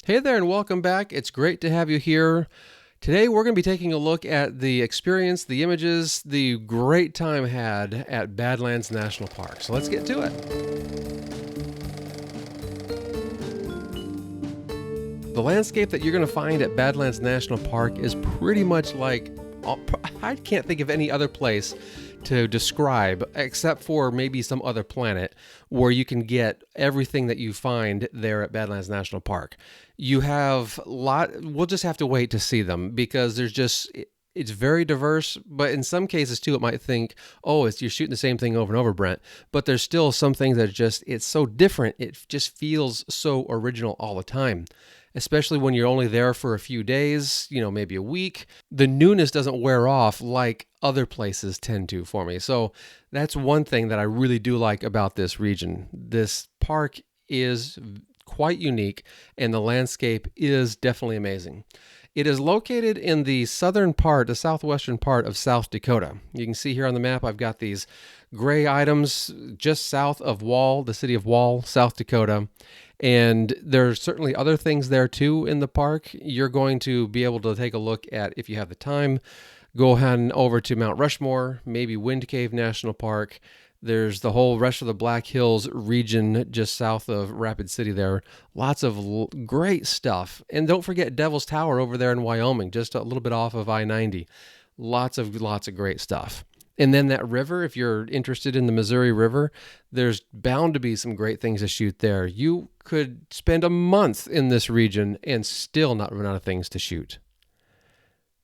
Hey there and welcome back. It's great to have you here. Today we're going to be taking a look at the experience, the images, the great time had at Badlands National Park. So let's get to it. The landscape that you're going to find at Badlands National Park is pretty much like, I can't think of any other place to describe, except for maybe some other planet, where you can get everything that you find there at Badlands National Park. You have we'll just have to wait to see them because it's very diverse, but in some cases too, it might think, oh, you're shooting the same thing over and over, Brent. But there's still some things that it's so different. It just feels so original all the time, especially when you're only there for a few days, maybe a week. The newness doesn't wear off like other places tend to for me. So that's one thing that I really do like about this region. This park is quite unique, and the landscape is definitely amazing. It is located in the southwestern part of South Dakota. You can see here on the map, I've got these gray items just south of the city of Wall, South Dakota. And there's certainly other things there too in the park. You're going to be able to take a look at, if you have the time, go ahead over to Mount Rushmore, maybe Wind Cave National Park. There's the whole rest of the Black Hills region just south of Rapid City there. Lots of great stuff. And don't forget Devil's Tower over there in Wyoming, just a little bit off of I-90. Lots of great stuff. And then that river, if you're interested in the Missouri River, there's bound to be some great things to shoot there. You could spend a month in this region and still not run out of things to shoot.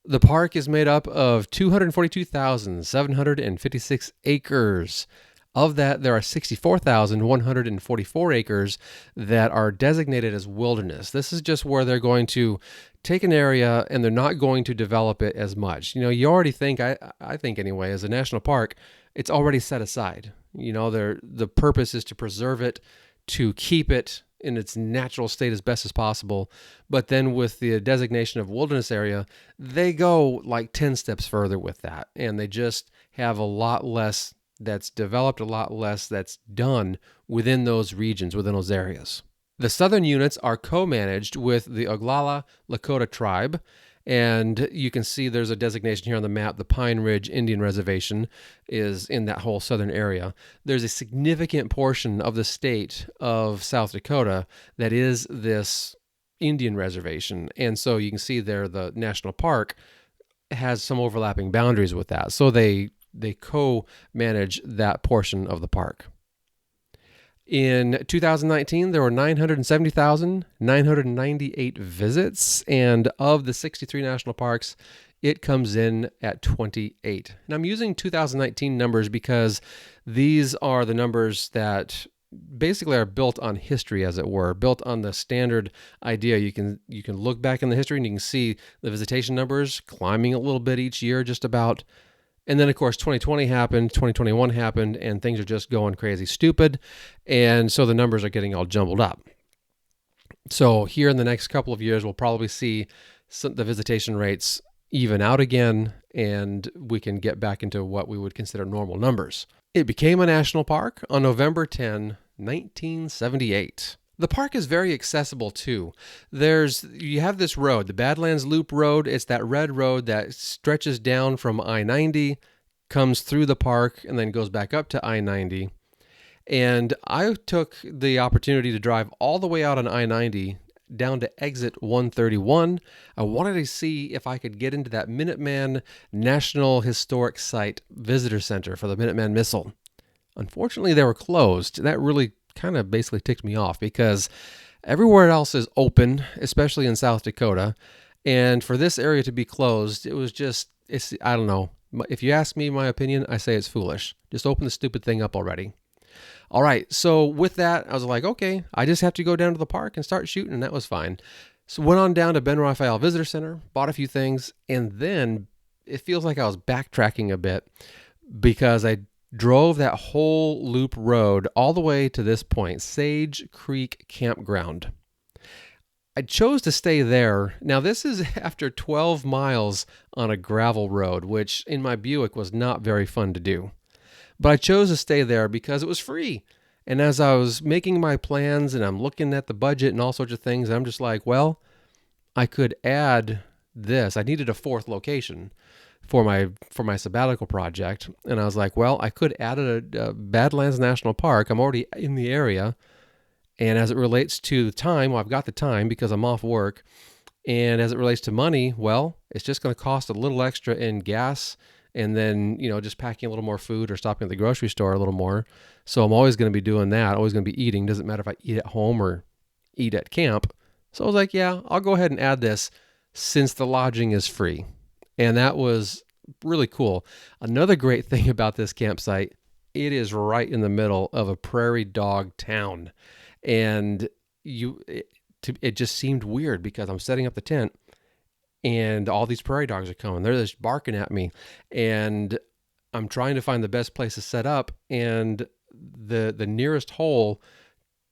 The park is made up of 242,756 acres. Of that, there are 64,144 acres that are designated as wilderness. This is just where they're going to take an area and they're not going to develop it as much. You already think, I think anyway, as a national park, it's already set aside. The purpose is to preserve it, to keep it in its natural state as best as possible. But then with the designation of wilderness area, they go like 10 steps further with that. And they just have a lot less that's developed, a lot less that's done within those regions, within those areas. The southern units are co-managed with the Oglala Lakota tribe, and you can see there's a designation here on the map. The Pine Ridge Indian Reservation is in that whole southern area. There's a significant portion of the state of South Dakota that is this Indian reservation, and so you can see there the national park has some overlapping boundaries with that. So they co-manage that portion of the park. In 2019, there were 970,998 visits, and of the 63 national parks, it comes in at 28. And I'm using 2019 numbers because these are the numbers that basically are built on history, as it were, built on the standard idea. You can look back in the history and you can see the visitation numbers climbing a little bit each year, just about. And then, of course, 2020 happened, 2021 happened, and things are just going crazy stupid. And so the numbers are getting all jumbled up. So here in the next couple of years, we'll probably see the visitation rates even out again, and we can get back into what we would consider normal numbers. It became a national park on November 10, 1978. The park is very accessible too. You have this road, the Badlands Loop Road. It's that red road that stretches down from I-90, comes through the park, and then goes back up to I-90. And I took the opportunity to drive all the way out on I-90 down to exit 131. I wanted to see if I could get into that Minuteman National Historic Site Visitor Center for the Minuteman Missile. Unfortunately, they were closed. That really kind of basically ticked me off because everywhere else is open, especially in South Dakota. And for this area to be closed, I don't know. If you ask me my opinion, I say it's foolish. Just open the stupid thing up already. All right. So with that, I was like, okay, I just have to go down to the park and start shooting. And that was fine. So went on down to Ben Raphael Visitor Center, bought a few things. And then it feels like I was backtracking a bit because I drove that whole loop road all the way to this point, Sage Creek Campground. I chose to stay there. Now, this is after 12 miles on a gravel road, which in my Buick was not very fun to do. But I chose to stay there because it was free. And as I was making my plans and I'm looking at the budget and all sorts of things, I'm just like, well, I could add this. I needed a fourth location for my sabbatical project, and I was like, well, I could add a Badlands National Park. I'm already in the area, and as it relates to the time, well, I've got the time because I'm off work. And as it relates to money, well, it's just going to cost a little extra in gas and then, just packing a little more food or stopping at the grocery store a little more. So I'm always going to be doing that, always going to be eating. Doesn't matter if I eat at home or eat at camp. So I was like, yeah, I'll go ahead and add this since the lodging is free. And that was really cool. Another great thing about this campsite, it is right in the middle of a prairie dog town. And it just seemed weird because I'm setting up the tent and all these prairie dogs are coming. They're just barking at me, and I'm trying to find the best place to set up. And the nearest hole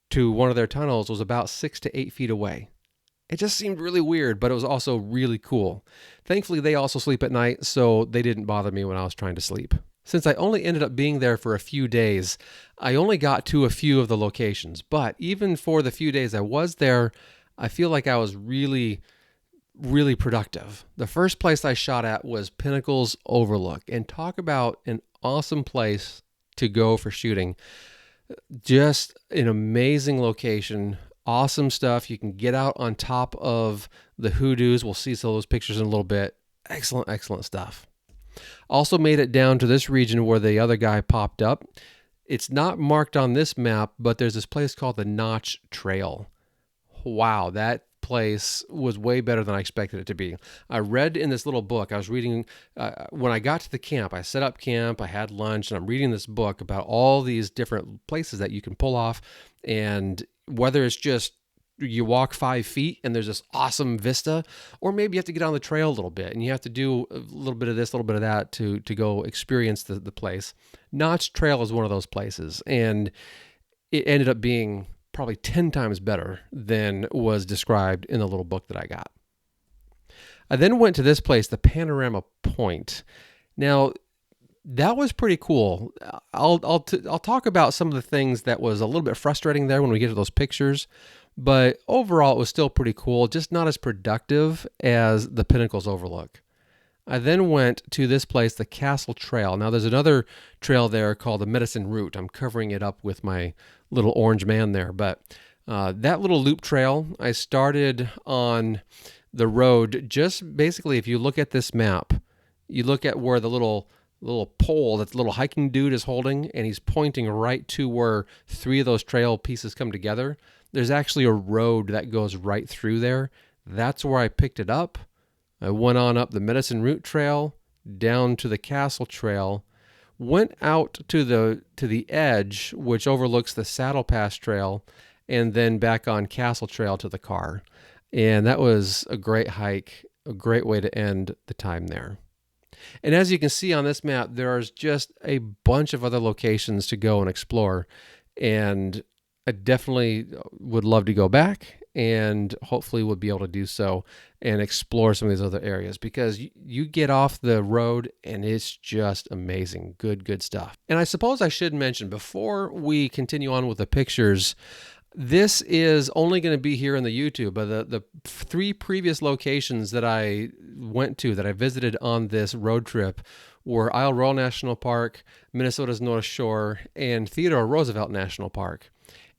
to one of their tunnels was about 6 to 8 feet away. It just seemed really weird, but it was also really cool. Thankfully, they also sleep at night, so they didn't bother me when I was trying to sleep. Since I only ended up being there for a few days, I only got to a few of the locations. But even for the few days I was there, I feel like I was really, really productive. The first place I shot at was Pinnacles Overlook. And talk about an awesome place to go for shooting. Just an amazing location. Awesome stuff. You can get out on top of the hoodoos. We'll see some of those pictures in a little bit. Excellent, excellent stuff. Also made it down to this region where the other guy popped up. It's not marked on this map, but there's this place called the Notch Trail. Wow, that place was way better than I expected it to be. I read in this little book, I was reading, when I got to the camp, I set up camp, I had lunch, and I'm reading this book about all these different places that you can pull off. And whether it's just you walk 5 feet and there's this awesome vista, or maybe you have to get on the trail a little bit and you have to do a little bit of this, a little bit of that to go experience the place. Notch Trail is one of those places, and it ended up being probably 10 times better than was described in the little book that I got. I then went to this place, the Panorama Point. Now, that was pretty cool. I'll talk about some of the things that was a little bit frustrating there when we get to those pictures, but overall it was still pretty cool, just not as productive as the Pinnacles Overlook. I then went to this place, the Castle Trail. Now there's another trail there called the Medicine Route. I'm covering it up with my little orange man there, but that little loop trail, I started on the road. Just basically, if you look at this map, you look at where the little pole that the little hiking dude is holding, and he's pointing right to where 3 of those trail pieces come together. There's actually a road that goes right through there. That's where I picked it up. I went on up the Medicine Route Trail, down to the Castle Trail, went out to the edge, which overlooks the Saddle Pass Trail, and then back on Castle Trail to the car. And that was a great hike, a great way to end the time there. And as you can see on this map, there's just a bunch of other locations to go and explore. And I definitely would love to go back, and hopefully would be able to do so and explore some of these other areas, because you get off the road and it's just amazing. Good stuff. And I suppose I should mention before we continue on with the pictures, this is only going to be here in the YouTube, but the 3 previous locations that I went to, that I visited on this road trip, were Isle Royale National Park, Minnesota's North Shore, and Theodore Roosevelt National Park.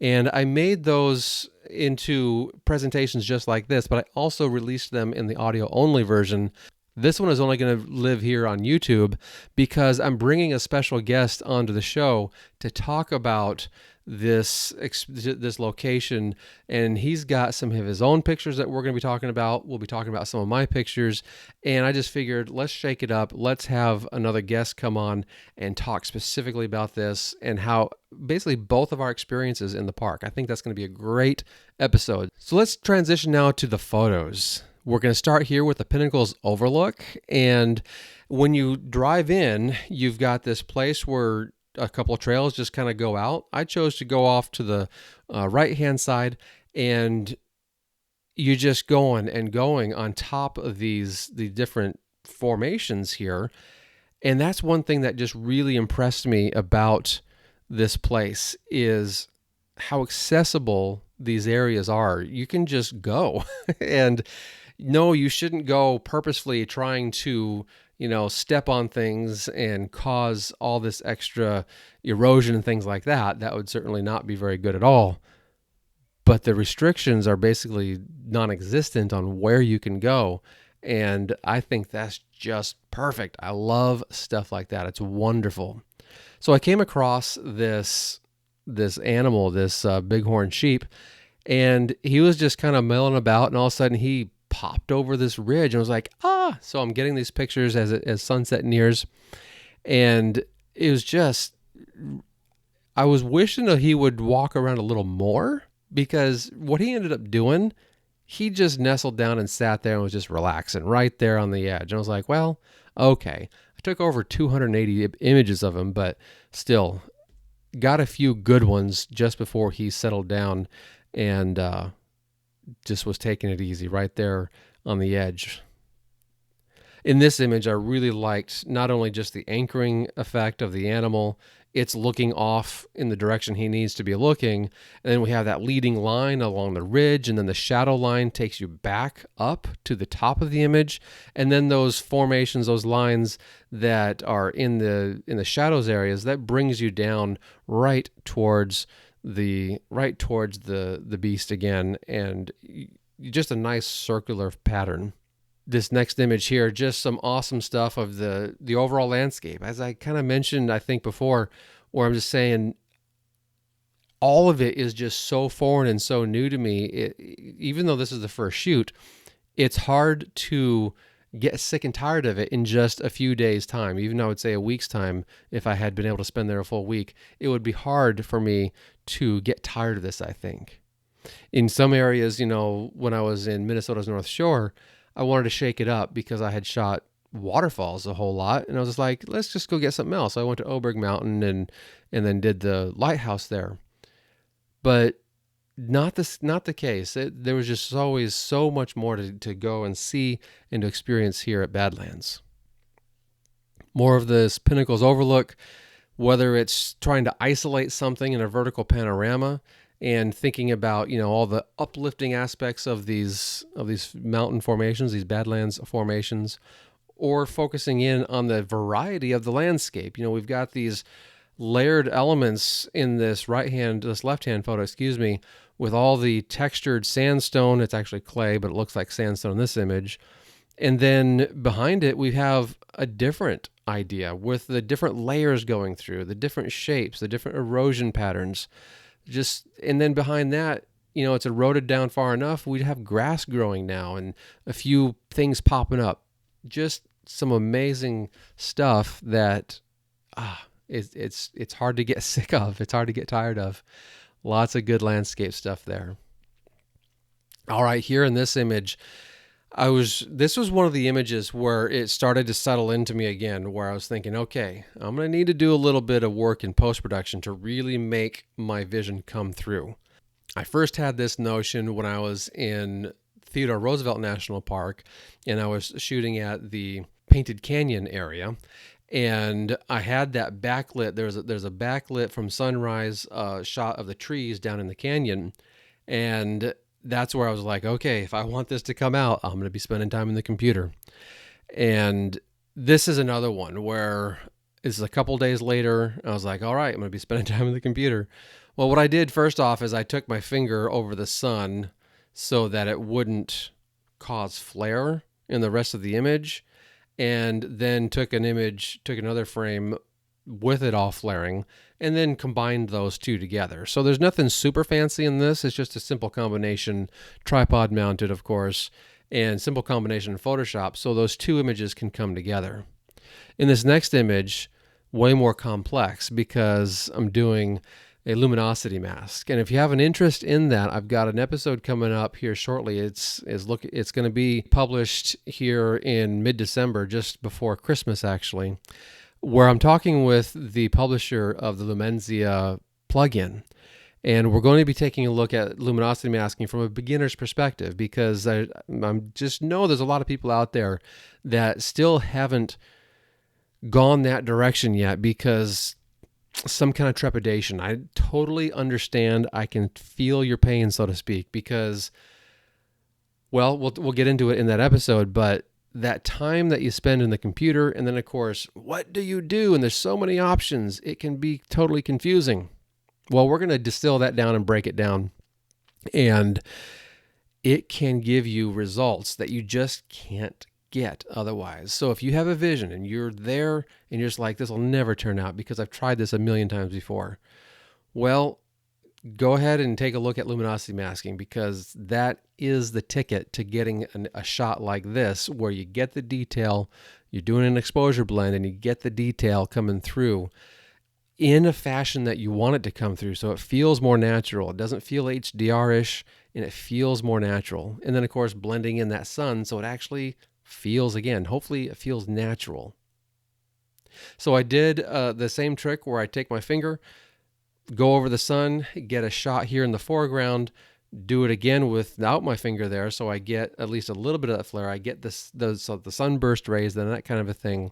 And I made those into presentations just like this, but I also released them in the audio-only version. This one is only going to live here on YouTube because I'm bringing a special guest onto the show to talk about this location, and he's got some of his own pictures that we're going to be talking about. We'll be talking about some of my pictures, and I just figured, let's shake it up. Let's have another guest come on and talk specifically about this and how basically both of our experiences in the park. I think that's going to be a great episode. So let's transition now to the photos. We're going to start here with the Pinnacles Overlook, and when you drive in, you've got this place where a couple of trails just kind of go out. I chose to go off to the right-hand side, and you just going on top of the different formations here. And that's one thing that just really impressed me about this place is how accessible these areas are. You can just go. And no, you shouldn't go purposefully trying to, step on things and cause all this extra erosion and things like that. That would certainly not be very good at all. But the restrictions are basically non-existent on where you can go. And I think that's just perfect. I love stuff like that. It's wonderful. So I came across this animal, this bighorn sheep, and he was just kind of milling about, and all of a sudden he popped over this ridge and was like, ah! So I'm getting these pictures as sunset nears, and it was just, I was wishing that he would walk around a little more, because what he ended up doing, he just nestled down and sat there and was just relaxing right there on the edge. And I was like, well, okay. I took over 280 images of him, but still got a few good ones just before he settled down and just was taking it easy right there on the edge. In this image, I really liked not only just the anchoring effect of the animal, it's looking off in the direction he needs to be looking, and then we have that leading line along the ridge, and then the shadow line takes you back up to the top of the image, and then those formations, those lines that are in the shadows areas, that brings you down right towards the beast again, and just a nice circular pattern. This next image here, just some awesome stuff of the overall landscape. As I kind of mentioned, I think before, where I'm just saying all of it is just so foreign and so new to me. Even though this is the first shoot, it's hard to get sick and tired of it in just a few days' time. Even I would say a week's time, if I had been able to spend there a full week, it would be hard for me to get tired of this, I think. In some areas, when I was in Minnesota's North Shore, I wanted to shake it up because I had shot waterfalls a whole lot, and I was just like, let's just go get something else. So I went to Oberg Mountain and then did the lighthouse there. But not the case. There was just always so much more to go and see and to experience here at Badlands. More of this Pinnacles overlook, whether it's trying to isolate something in a vertical panorama and thinking about, all the uplifting aspects of these mountain formations, these Badlands formations, or focusing in on the variety of the landscape. We've got these layered elements in this left-hand photo, with all the textured sandstone. It's actually clay, but it looks like sandstone in this image. And then behind it, we have a different idea with the different layers going through, the different shapes, the different erosion patterns. And then behind that, it's eroded down far enough, we'd have grass growing now and a few things popping up. Just some amazing stuff that it's hard to get sick of. It's hard to get tired of. Lots of good landscape stuff there. All right, here in this image, this was one of the images where it started to settle into me again, where I was thinking, okay, I'm going to need to do a little bit of work in post-production to really make my vision come through. I first had this notion when I was in Theodore Roosevelt National Park, and I was shooting at the Painted Canyon area, and I had that backlit. There's a backlit from sunrise shot of the trees down in the canyon, and that's where I was like, okay, if I want this to come out, I'm going to be spending time in the computer. And this is another one where this is a couple days later. I was like, all right, I'm going to be spending time in the computer. Well, what I did first off is I took my finger over the sun so that it wouldn't cause flare in the rest of the image, and then took another frame with it all flaring, and then combined those two together. So there's nothing super fancy in this. It's just a simple combination, tripod mounted, of course, and simple combination in Photoshop, so those two images can come together. In this next image, way more complex because I'm doing a luminosity mask. And if you have an interest in that, I've got an episode coming up here shortly. It's going to be published here in mid-December, just before Christmas actually, where I'm talking with the publisher of the Lumenzia plugin. And we're going to be taking a look at luminosity masking from a beginner's perspective, because I just know there's a lot of people out there that still haven't gone that direction yet, because some kind of trepidation. I totally understand. I can feel your pain, so to speak, because, well, we'll get into it in that episode, but that time that you spend in the computer, and then of course, what do you do? And there's so many options. It can be totally confusing. Well, we're going to distill that down and break it down. And it can give you results that you just can't get otherwise. So if you have a vision and you're there and you're just like, this will never turn out because I've tried this a million times before. Well, go ahead and take a look at luminosity masking, because that is the ticket to getting a shot like this, where you get the detail, you're doing an exposure blend, and you get the detail coming through in a fashion that you want it to come through. So it feels more natural. It doesn't feel HDR-ish, and it feels more natural. And then, of course, blending in that sun, so it actually feels, again, hopefully it feels natural. So I did the same trick where I take my finger, go over the sun, get a shot here in the foreground, do it again without my finger there, so I get at least a little bit of that flare. I get the sunburst rays, then that kind of a thing.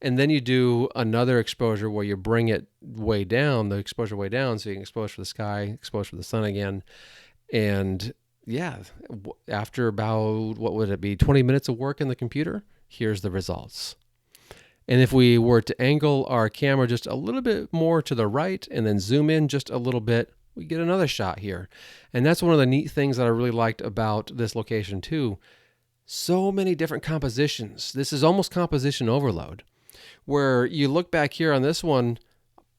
And then you do another exposure where you bring it way down, the exposure way down, so you can expose for the sky, expose for the sun again. And yeah, after about, what would it be, 20 minutes of work in the computer, here's the results. And if we were to angle our camera just a little bit more to the right and then zoom in just a little bit, we get another shot here. And that's one of the neat things that I really liked about this location too. So many different compositions. This is almost composition overload, where you look back here on this one.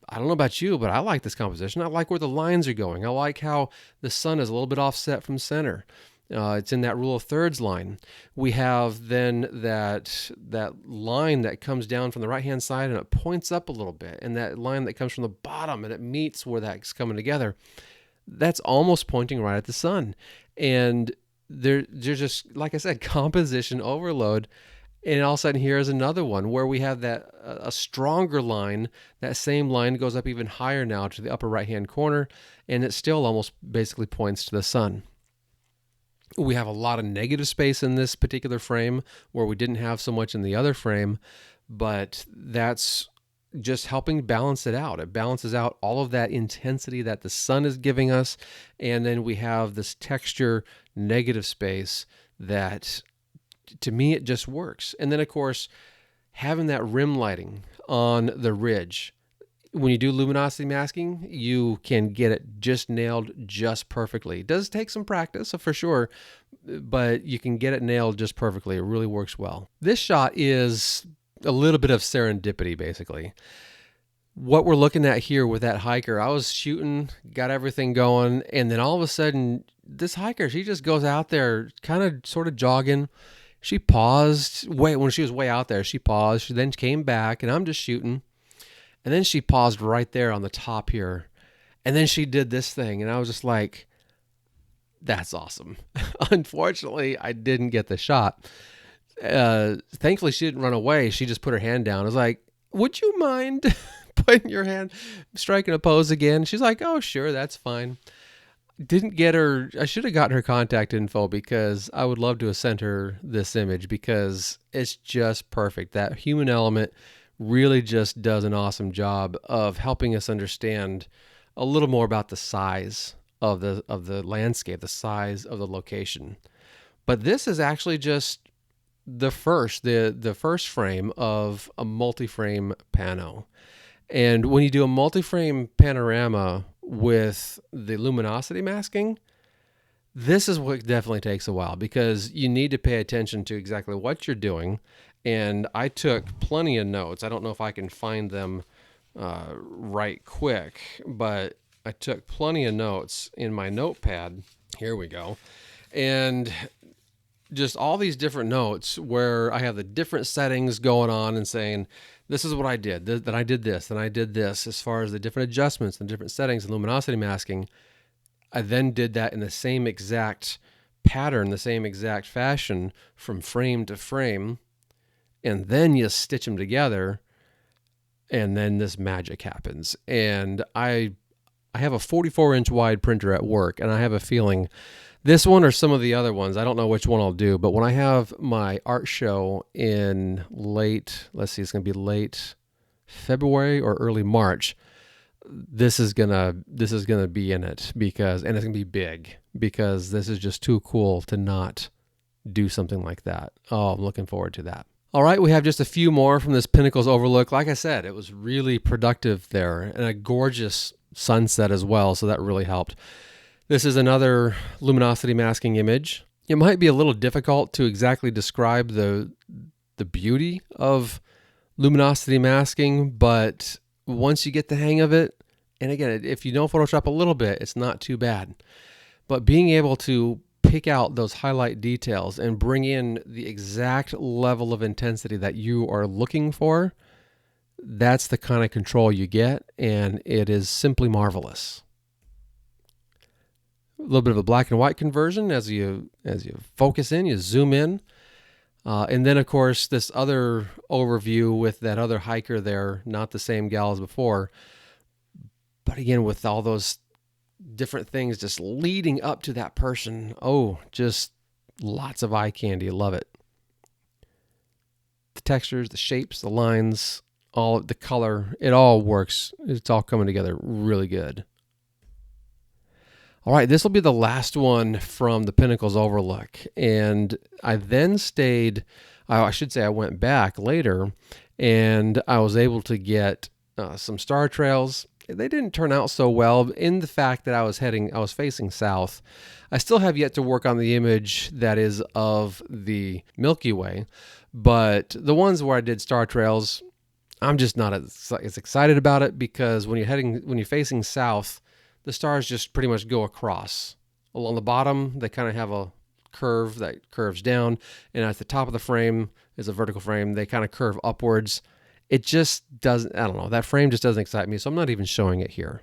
I don't know about you, but I like this composition. I like where the lines are going. I like how the sun is a little bit offset from center. It's in that rule of thirds line. We have then that line that comes down from the right-hand side and it points up a little bit, and that line that comes from the bottom and it meets where that's coming together. That's almost pointing right at the sun. And there's just, like I said, composition overload. And all of a sudden, here's another one where we have that a stronger line. That same line goes up even higher now to the upper right-hand corner, and it still almost basically points to the sun. We have a lot of negative space in this particular frame where we didn't have so much in the other frame, but that's just helping balance it out. It balances out all of that intensity that the sun is giving us, and then we have this texture negative space that, to me, it just works. And then, of course, having that rim lighting on the ridge. When you do luminosity masking, you can get it just nailed just perfectly. It does take some practice, for sure, but you can get it nailed just perfectly. It really works well. This shot is a little bit of serendipity, basically. What we're looking at here with that hiker, I was shooting, got everything going, and then all of a sudden, this hiker, she just goes out there kind of sort of jogging. She paused. When she was way out there, she paused. She then came back, and I'm just shooting. And then she paused right there on the top here. And then she did this thing, and I was just like, that's awesome. Unfortunately, I didn't get the shot. Thankfully, she didn't run away. She just put her hand down. I was like, would you mind putting your hand, striking a pose again? She's like, oh, sure, that's fine. Didn't get her. I should have gotten her contact info, because I would love to have sent her this image, because it's just perfect. That human element really just does an awesome job of helping us understand a little more about the size of the landscape, the size of the location. But this is actually just the first frame of a multi-frame pano. And when you do a multi-frame panorama with the luminosity masking, this is what definitely takes a while, because you need to pay attention to exactly what you're doing. And I took plenty of notes. I don't know if I can find them right quick, but I took plenty of notes in my notepad. Here we go. And just all these different notes where I have the different settings going on and saying, this is what I did, then I did this, then I did this, as far as the different adjustments and different settings and luminosity masking. I then did that in the same exact pattern, the same exact fashion from frame to frame. And then you stitch them together, and then this magic happens. And I have a 44-inch wide printer at work, and I have a feeling this one or some of the other ones, I don't know which one I'll do, but when I have my art show in it's going to be late February or early March, this is gonna be in it, because, and it's gonna be big, because this is just too cool to not do something like that. Oh, I'm looking forward to that. All right, we have just a few more from this Pinnacles overlook. Like I said, it was really productive there, and a gorgeous sunset as well, so that really helped. This is another luminosity masking image. It might be a little difficult to exactly describe the beauty of luminosity masking, but once you get the hang of it, and again, if you know Photoshop a little bit, it's not too bad. But being able to pick out those highlight details and bring in the exact level of intensity that you are looking for, that's the kind of control you get, and it is simply marvelous. A little bit of a black and white conversion as you focus in, you zoom in. And then, of course, this other overview with that other hiker there, not the same gal as before, but again, with all those different things just leading up to that person. Oh, just lots of eye candy. Love it. The textures, the shapes, the lines, all the color, it all works. It's all coming together really good. All right, this will be the last one from the Pinnacles overlook. And I then stayed, I should say I went back later, and I was able to get some star trails. They didn't turn out so well in the fact that I was facing south. I still have yet to work on the image that is of the Milky Way, but the ones where I did star trails, I'm just not as excited about it, because when you're facing south, the stars just pretty much go across. Along the bottom, they kind of have a curve that curves down, and at the top of the frame is a vertical frame. They kind of curve upwards. It just doesn't, I don't know, that frame just doesn't excite me, so I'm not even showing it here.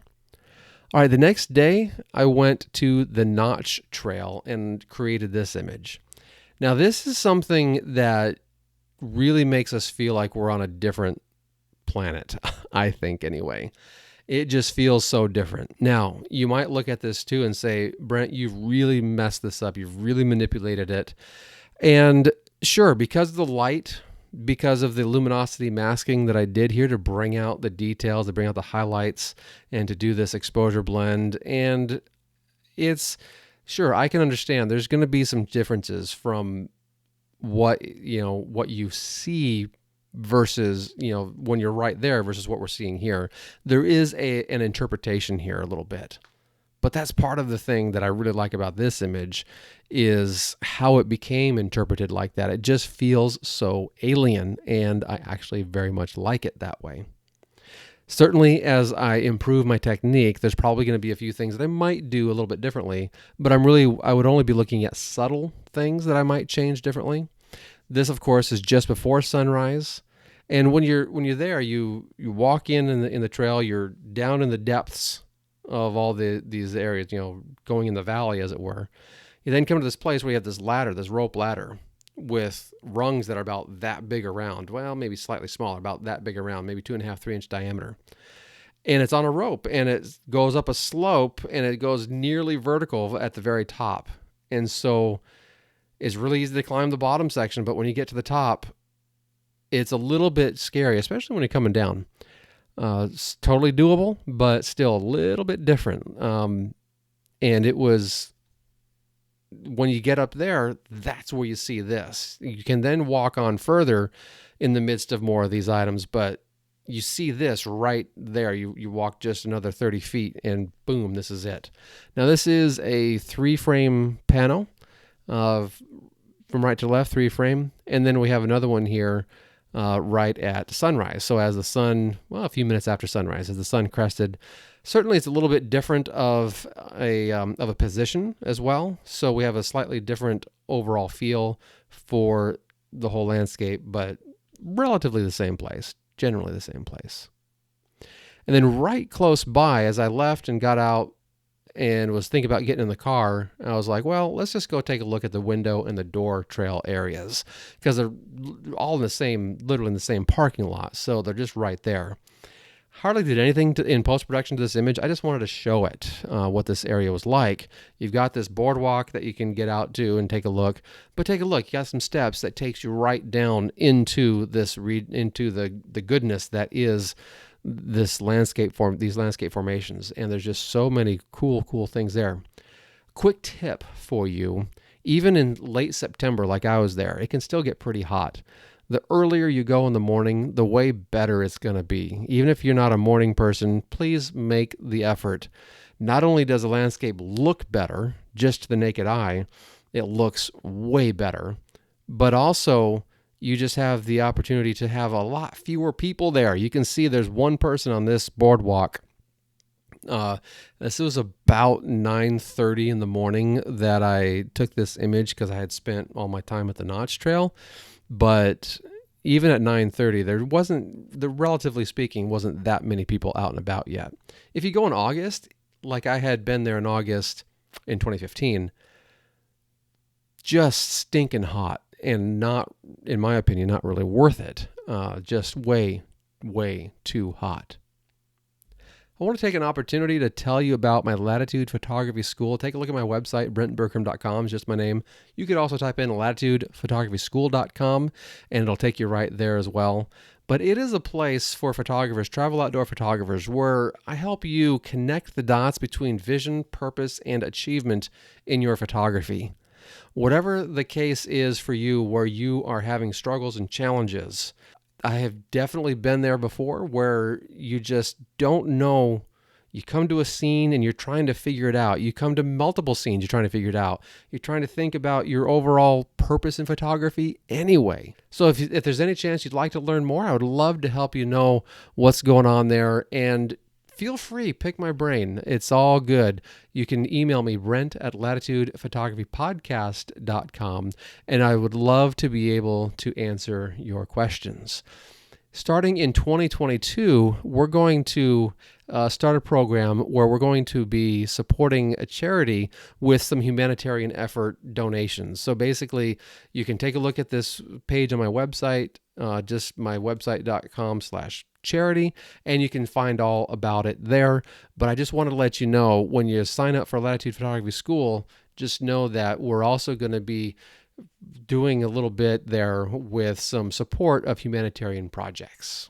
All right, the next day, I went to the Notch Trail and created this image. Now, this is something that really makes us feel like we're on a different planet, I think anyway. It just feels so different. Now, you might look at this too and say, Brent, you've really messed this up. You've really manipulated it. And sure, because of the light, because of the luminosity masking that I did here to bring out the details, to bring out the highlights, and to do this exposure blend. And it's, sure, I can understand there's going to be some differences from what you see versus, when you're right there versus what we're seeing here. There is an interpretation here a little bit. But that's part of the thing that I really like about this image, is how it became interpreted like that. It just feels so alien, and I actually very much like it that way. Certainly, as I improve my technique, there's probably going to be a few things that I might do a little bit differently, but I would only be looking at subtle things that I might change differently. This, of course, is just before sunrise. And when you're there, you walk in the trail, you're down in the depths of all these areas, going in the valley, as it were. You then come to this place where you have this ladder, this rope ladder, with rungs that are about that big around. Well, maybe slightly smaller, about that big around, maybe 2.5, 3 inch diameter. And it's on a rope, and it goes up a slope, and it goes nearly vertical at the very top. And so it's really easy to climb the bottom section, but when you get to the top, it's a little bit scary, especially when you're coming down. It's totally doable, but still a little bit different. And it was, when you get up there, that's where you see this. You can then walk on further in the midst of more of these items, but you see this right there. You walk just another 30 feet and boom, this is it. Now, this is a 3-frame panel of from right to left, 3-frame. And then we have another one here right at sunrise. So as the sun, a few minutes after sunrise, as the sun crested, certainly it's a little bit different of a position as well. So we have a slightly different overall feel for the whole landscape, but relatively the same place, generally the same place. And then right close by, as I left and got out and was thinking about getting in the car, I was like, well, let's just go take a look at the window and the door trail areas, because they're all literally in the same parking lot. So they're just right there. Hardly did anything in post-production to this image. I just wanted to show it, what this area was like. You've got this boardwalk that you can get out to and take a look. But take a look. You got some steps that takes you right down into the goodness that is these landscape formations, and there's just so many cool things there. Quick tip for you, even in late September, like I was there, it can still get pretty hot. The earlier you go in the morning, the way better it's going to be. Even if you're not a morning person, please make the effort. Not only does the landscape look better, just to the naked eye, it looks way better, but also you just have the opportunity to have a lot fewer people there. You can see there's one person on this boardwalk. This was about 9:30 in the morning that I took this image because I had spent all my time at the Notch Trail. But even at 9:30, relatively speaking, wasn't that many people out and about yet. If you go in August, like I had been there in August in 2015, just stinking hot and not, in my opinion, not really worth it. Just way too hot. I want to take an opportunity to tell you about my Latitude Photography School. Take a look at my website, brentberkram.com, is just my name. You could also type in latitudephotography.school.com, and it'll take you right there as well. But it is a place for photographers, travel outdoor photographers, where I help you connect the dots between vision, purpose, and achievement in your photography. Whatever the case is for you where you are having struggles and challenges, I have definitely been there before where you just don't know. You come to a scene and you're trying to figure it out. You come to multiple scenes, you're trying to figure it out. You're trying to think about your overall purpose in photography anyway. So if there's any chance you'd like to learn more, I would love to help you know what's going on there. And feel free, pick my brain. It's all good. You can email me, brent@latitudephotographypodcast.com, and I would love to be able to answer your questions. Starting in 2022, we're going to start a program where we're going to be supporting a charity with some humanitarian effort donations. So basically, you can take a look at this page on my website, just mywebsite.com/charity, and you can find all about it there. But I just wanted to let you know, when you sign up for Latitude Photography School, just know that we're also going to be doing a little bit there with some support of humanitarian projects.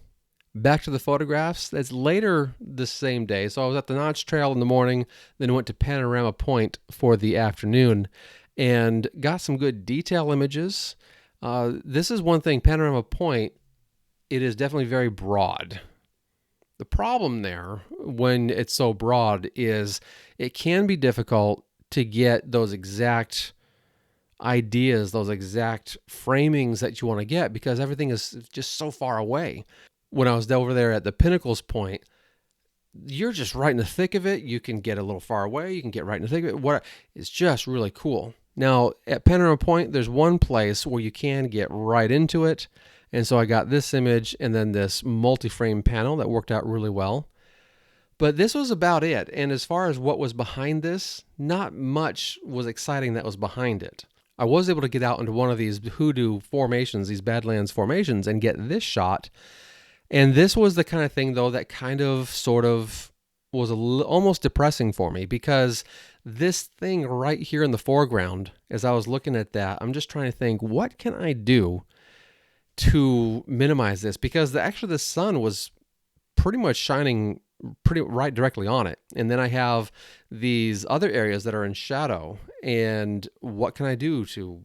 Back to the photographs. That's later the same day. So I was at the Notch Trail in the morning, then went to Panorama Point for the afternoon and got some good detail images. This is one thing, Panorama Point, it is definitely very broad. The problem there, when it's so broad, is it can be difficult to get those exact ideas, those exact framings that you want to get, because everything is just so far away. When I was over there at the Pinnacles Point, you're just right in the thick of it. You can get a little far away. You can get right in the thick of it. It's just really cool. Now, at Panorama Point, there's one place where you can get right into it. And so I got this image and then this multi-frame panel that worked out really well. But this was about it. And as far as what was behind this, not much was exciting that was behind it. I was able to get out into one of these hoodoo formations, these Badlands formations, and get this shot. And this was the kind of thing, though, that kind of sort of was almost depressing for me, because this thing right here in the foreground, as I was looking at that, I'm just trying to think, what can I do to minimize this? Because actually the sun was pretty much shining pretty right directly on it. And then I have these other areas that are in shadow. And what can I do to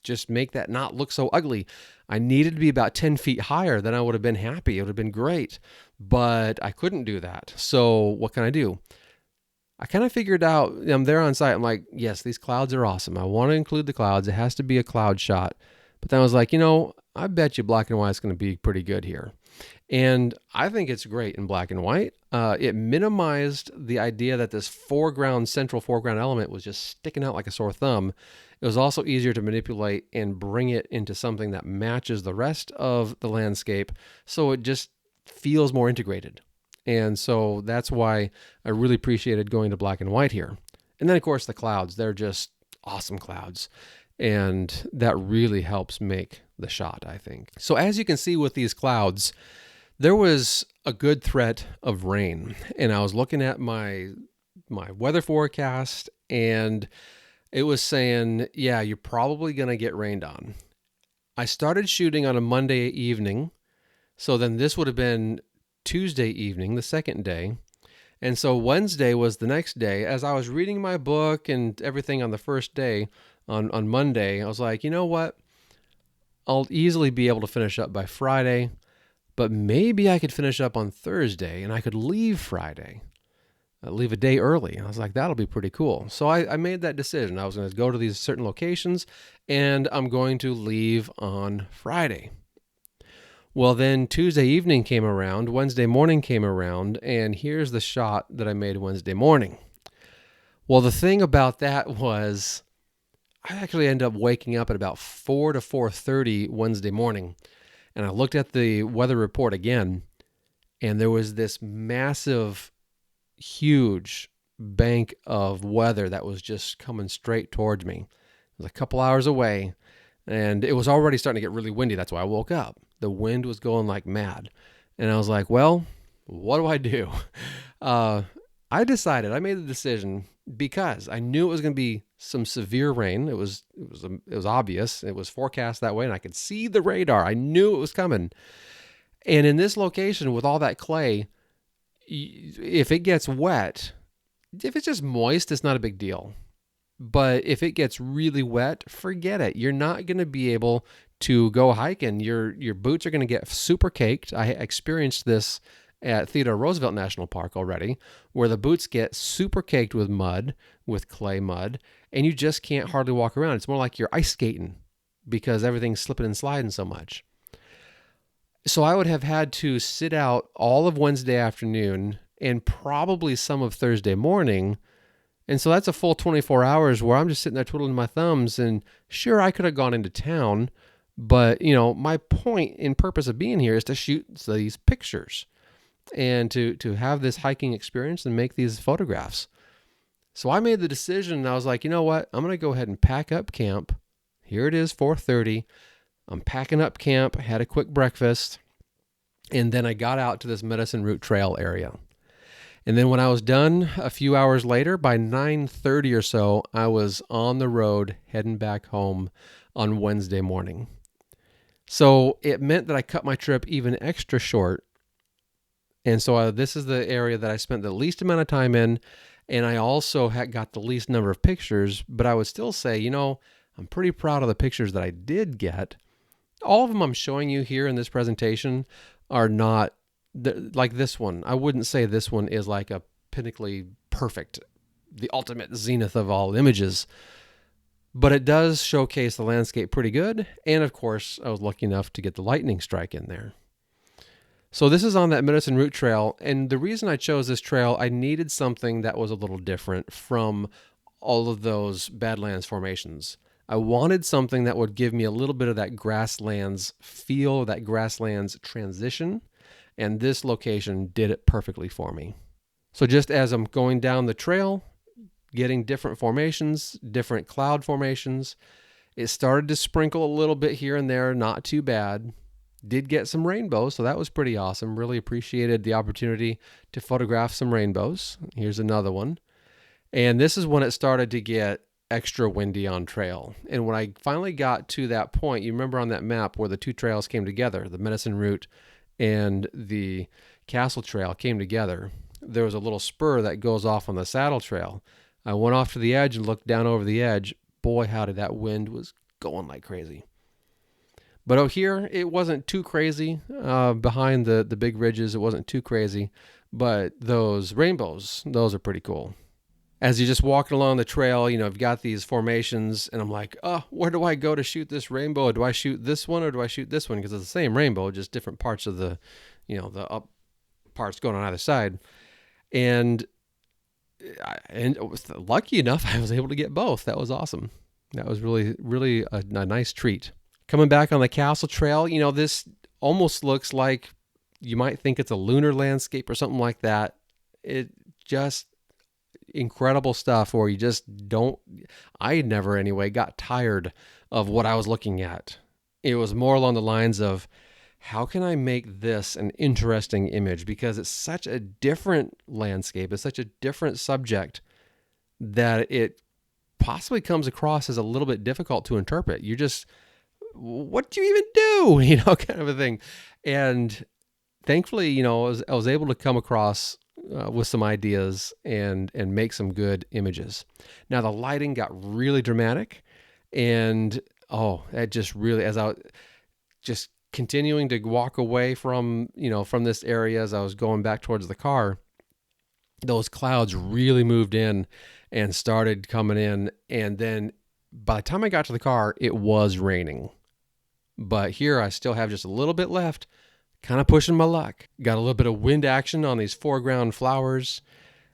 just make that not look so ugly? I needed to be about 10 feet higher, then I would have been happy. It would have been great, but I couldn't do that. So what can I do? I kind of figured out, I'm there on site. I'm like, yes, these clouds are awesome. I want to include the clouds. It has to be a cloud shot. But then I was like, I bet you black and white is going to be pretty good here. And I think it's great in black and white. It minimized the idea that this central foreground element was just sticking out like a sore thumb. It was also easier to manipulate and bring it into something that matches the rest of the landscape, so it just feels more integrated. And so that's why I really appreciated going to black and white here. And then, of course, the clouds. They're just awesome clouds. And that really helps make the shot, I think. So as you can see with these clouds, there was a good threat of rain. And I was looking at my weather forecast, and it was saying, yeah, you're probably going to get rained on. I started shooting on a Monday evening. So then this would have been Tuesday evening, the second day. And so Wednesday was the next day. As I was reading my book and everything on the first day, on Monday, I was like, you know what? I'll easily be able to finish up by Friday, but maybe I could finish up on Thursday and I could leave Friday. Leave a day early. I was like, that'll be pretty cool. So I made that decision. I was going to go to these certain locations and I'm going to leave on Friday. Well, then Tuesday evening came around, Wednesday morning came around, and here's the shot that I made Wednesday morning. Well, the thing about that was I actually ended up waking up at about 4 to 4:30 Wednesday morning, and I looked at the weather report again, and there was this massive, huge bank of weather that was just coming straight towards me. It was a couple hours away, and it was already starting to get really windy. That's why I woke up. The wind was going like mad. And I was like, well, what do I do? I made the decision because I knew it was going to be some severe rain. It was obvious. It was forecast that way, and I could see the radar. I knew it was coming. And in this location with all that clay, if it gets wet, if it's just moist, it's not a big deal. But if it gets really wet, forget it. You're not going to be able to go hiking. Your boots are going to get super caked. I experienced this at Theodore Roosevelt National Park already, where the boots get super caked with mud, with clay mud, and you just can't hardly walk around. It's more like you're ice skating because everything's slipping and sliding so much. So I would have had to sit out all of Wednesday afternoon and probably some of Thursday morning. And so that's a full 24 hours where I'm just sitting there twiddling my thumbs. And sure, I could have gone into town, but my point and purpose of being here is to shoot these pictures and to have this hiking experience and make these photographs. So I made the decision, and I was like, you know what? I'm going to go ahead and pack up camp. Here it is, 4:30. I'm packing up camp, had a quick breakfast, and then I got out to this Medicine Root Trail area. And then when I was done a few hours later, by 9:30 or so, I was on the road heading back home on Wednesday morning. So it meant that I cut my trip even extra short. And so this is the area that I spent the least amount of time in, and I also got the least number of pictures, but I would still say, I'm pretty proud of the pictures that I did get. All of them I'm showing you here in this presentation are not like this one. I wouldn't say this one is like a pinnacly perfect, the ultimate zenith of all images, but it does showcase the landscape pretty good. And of course, I was lucky enough to get the lightning strike in there. So this is on that Medicine Root Trail. And the reason I chose this trail, I needed something that was a little different from all of those Badlands formations. I wanted something that would give me a little bit of that grasslands feel, that grasslands transition. And this location did it perfectly for me. So just as I'm going down the trail, getting different formations, different cloud formations, it started to sprinkle a little bit here and there, not too bad. Did get some rainbows, so that was pretty awesome. Really appreciated the opportunity to photograph some rainbows. Here's another one. And this is when it started to get extra windy on trail. And when I finally got to that point, you remember on that map where the two trails came together, the Medicine Root and the Castle Trail came together, there was a little spur that goes off on the Saddle Trail. I went off to the edge and looked down over the edge. Boy, howdy, that wind was going like crazy. But out here, it wasn't too crazy. Behind the big ridges, it wasn't too crazy. But those rainbows, those are pretty cool. As you're just walking along the trail, I've got these formations, and I'm like, where do I go to shoot this rainbow? Do I shoot this one or do I shoot this one? Because it's the same rainbow, just different parts of the up parts going on either side. And lucky enough, I was able to get both. That was awesome. That was really, really a nice treat. Coming back on the Castle Trail, this almost looks like you might think it's a lunar landscape or something like that. It just incredible stuff where you just I never anyway got tired of what I was looking at. It was more along the lines of, how can I make this an interesting image? Because it's such a different landscape, it's such a different subject that it possibly comes across as a little bit difficult to interpret. You're just, what do you even do? Kind of a thing. And thankfully, I was able to come across with some ideas and make some good images. Now the lighting got really dramatic, and that just really, as I just continuing to walk away from from this area as I was going back towards the car, those clouds really moved in and started coming in, and then by the time I got to the car, it was raining. But here I still have just a little bit left, kind of pushing my luck. Got a little bit of wind action on these foreground flowers,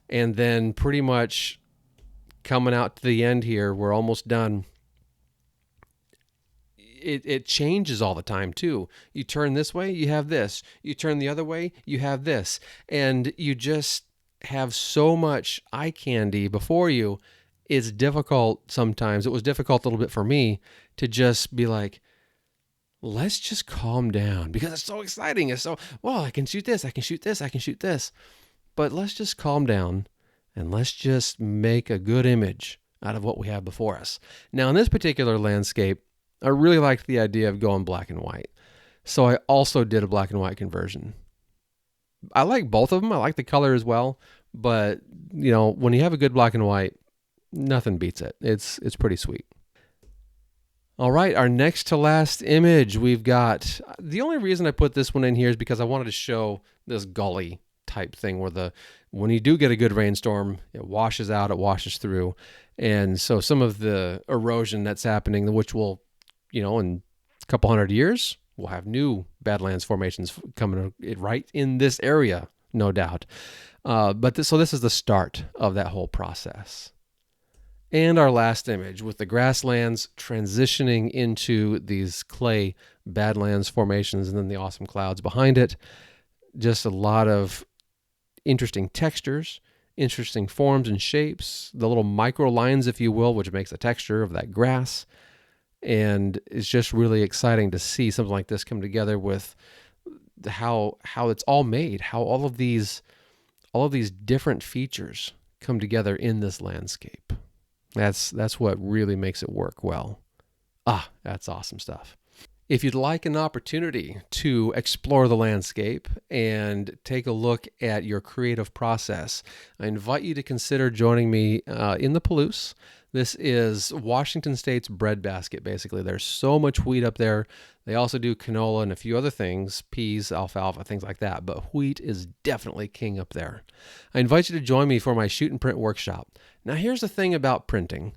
and then pretty much coming out to the end here, we're almost done. It changes all the time too. You turn this way, you have this. You turn the other way, you have this. And you just have so much eye candy before you. It's difficult sometimes. It was difficult a little bit for me to just be like, let's just calm down, because it's so exciting. It's so, well, I can shoot this, I can shoot this, I can shoot this. But let's just calm down and let's just make a good image out of what we have before us. Now, in this particular landscape, I really liked the idea of going black and white. So I also did a black and white conversion. I like both of them. I like the color as well. But, when you have a good black and white, nothing beats it. It's pretty sweet. All right, our next to last image we've got. The only reason I put this one in here is because I wanted to show this gully type thing where when you do get a good rainstorm, it washes out, it washes through. And so some of the erosion that's happening, which will, in a couple hundred years, we'll have new Badlands formations coming right in this area, no doubt. So this is the start of that whole process. And our last image with the grasslands transitioning into these clay Badlands formations and then the awesome clouds behind it. Just a lot of interesting textures, interesting forms and shapes, the little micro lines, if you will, which makes the texture of that grass. And it's just really exciting to see something like this come together with how it's all made, how all of these different features come together in this landscape. That's what really makes it work well. That's awesome stuff. If you'd like an opportunity to explore the landscape and take a look at your creative process, I invite you to consider joining me in the Palouse. This is Washington State's breadbasket, basically. There's so much wheat up there. They also do canola and a few other things, peas, alfalfa, things like that. But wheat is definitely king up there. I invite you to join me for my shoot and print workshop. Now, here's the thing about printing.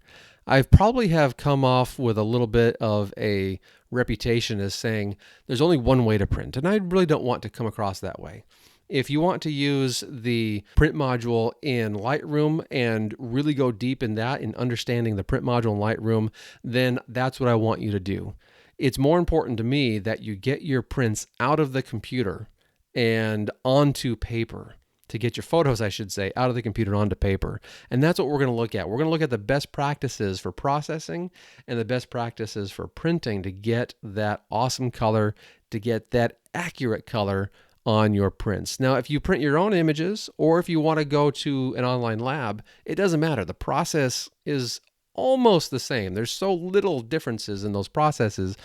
I probably have come off with a little bit of a reputation as saying there's only one way to print, and I really don't want to come across that way. If you want to use the print module in Lightroom and really go deep in that, in understanding the print module in Lightroom, then that's what I want you to do. It's more important to me that you get your prints out of the computer and onto paper, to get your photos, I should say, out of the computer onto paper. And that's what we're going to look at. We're going to look at the best practices for processing and the best practices for printing to get that awesome color, to get that accurate color on your prints. Now, if you print your own images or if you want to go to an online lab, it doesn't matter. The process is almost the same. There's so little differences in those processes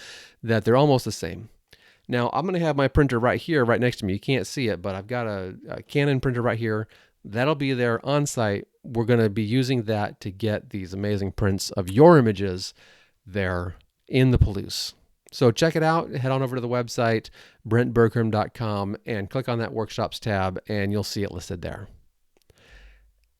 that they're almost the same. Now, I'm going to have my printer right here, right next to me. You can't see it, but I've got a Canon printer right here. That'll be there on site. We're going to be using that to get these amazing prints of your images there in the Palouse. So check it out. Head on over to the website, brentbergherm.com, and click on that workshops tab, and you'll see it listed there.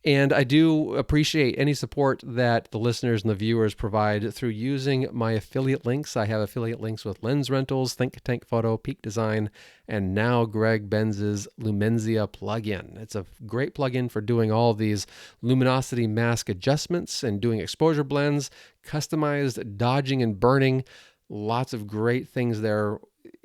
And I do appreciate any support that the listeners and the viewers provide through using my affiliate links. I have affiliate links with Lens Rentals, Think Tank Photo, Peak Design, and now Greg Benz's Lumenzia plugin. It's a great plugin for doing all these luminosity mask adjustments and doing exposure blends, customized dodging and burning. Lots of great things there.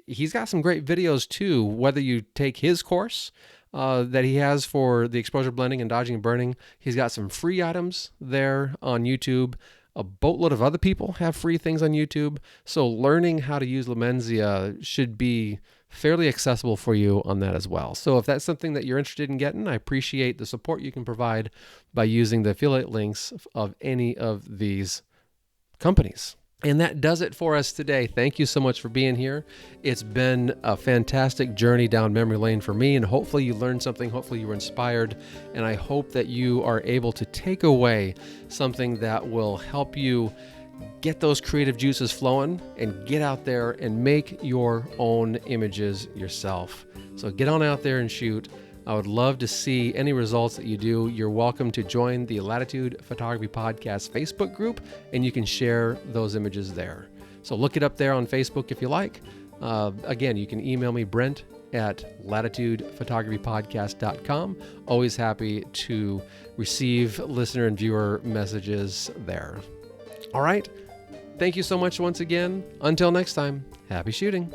He's got some great videos too, whether you take his course that he has for the exposure blending and dodging and burning. He's got some free items there on YouTube. A boatload of other people have free things on YouTube. So learning how to use Lumenzia should be fairly accessible for you on that as well. So if that's something that you're interested in getting, I appreciate the support you can provide by using the affiliate links of any of these companies. And that does it for us today. Thank you so much for being here. It's been a fantastic journey down memory lane for me, and hopefully you learned something. Hopefully you were inspired, and I hope that you are able to take away something that will help you get those creative juices flowing and get out there and make your own images yourself. So get on out there and shoot. I would love to see any results that you do. You're welcome to join the Latitude Photography Podcast Facebook group, and you can share those images there. So look it up there on Facebook if you like. Again, you can email me, Brent, at latitudephotographypodcast.com. Always happy to receive listener and viewer messages there. All right. Thank you so much once again. Until next time, happy shooting.